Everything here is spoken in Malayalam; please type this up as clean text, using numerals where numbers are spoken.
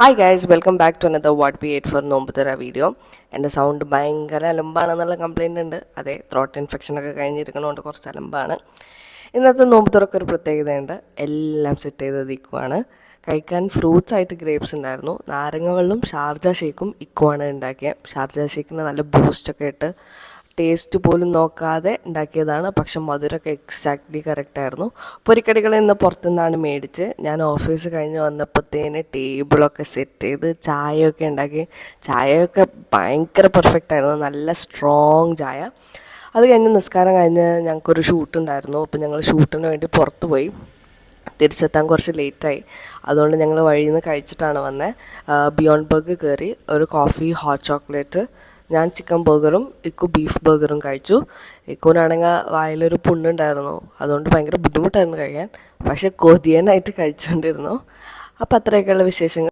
Hi guys, welcome back to another what B eight four നോമ്പുതറ വീഡിയോ. എൻ്റെ സൗണ്ട് ഭയങ്കര അലമ്പാണെന്നുള്ള കംപ്ലയിൻ്റ് ഉണ്ട്. അതെ, ത്രോട്ട് ഇൻഫെക്ഷനൊക്കെ കഴിഞ്ഞിരിക്കണതുകൊണ്ട് കുറച്ച് അലമ്പാണ്. ഇന്നത്തെ നോമ്പുതുറക്ക് ഒരു പ്രത്യേകതയുണ്ട്. എല്ലാം സെറ്റ് ചെയ്ത് നിൽക്കുവാണ്. കഴിക്കാൻ ഫ്രൂട്ട്സ് ആയിട്ട് ഗ്രേപ്സ് ഉണ്ടായിരുന്നു, നാരങ്ങ വെള്ളം, ഷാർജ ഷേക്കും ഇക്കുവാണ് ഉണ്ടാക്കിയത്. ഷാർജ ഷേക്കിന് നല്ല ബൂസ്റ്റൊക്കെ ഇട്ട് ടേസ്റ്റ് പോലും നോക്കാതെ ഉണ്ടാക്കിയതാണ്. പക്ഷെ മധുരമൊക്കെ എക്സാക്ട്ലി കറക്റ്റായിരുന്നു. പൊരിക്കടികൾ ഇന്ന് പുറത്തുനിന്നാണ് മേടിച്ച്. ഞാൻ ഓഫീസ് കഴിഞ്ഞ് വന്നപ്പോഴത്തേന് ടേബിളൊക്കെ സെറ്റ് ചെയ്ത് ചായയൊക്കെ ഉണ്ടാക്കി. ചായയൊക്കെ ഭയങ്കര പെർഫെക്റ്റായിരുന്നു, നല്ല സ്ട്രോങ് ചായ. അത് കഴിഞ്ഞ് നിസ്കാരം കഴിഞ്ഞ് ഞങ്ങൾക്കൊരു ഷൂട്ടുണ്ടായിരുന്നു. അപ്പോൾ ഞങ്ങൾ ഷൂട്ടിന് വേണ്ടി പുറത്ത് പോയി. തിരിച്ചെത്താൻ കുറച്ച് ലേറ്റായി. അതുകൊണ്ട് ഞങ്ങൾ വഴിയിൽ നിന്ന് കഴിച്ചിട്ടാണ് വന്നത്. ബിയോണ്ട് ബർഗ് കയറി ഒരു കോഫി, ഹോട്ട് ചോക്ലേറ്റ്. ഞാൻ ചിക്കൻ ബർഗറും ഇക്കു ബീഫ് ബർഗറും കഴിച്ചു. ഇക്കുവിനാണെങ്കിൽ വായിലൊരു പുണ്ണുണ്ടായിരുന്നു, അതുകൊണ്ട് ഭയങ്കര ബുദ്ധിമുട്ടായിരുന്നു കഴിക്കാൻ. പക്ഷേ കൊതിയനായിട്ട് കഴിച്ചുകൊണ്ടിരുന്നു. അപ്പോൾ അത്രയൊക്കെയുള്ള വിശേഷങ്ങൾ.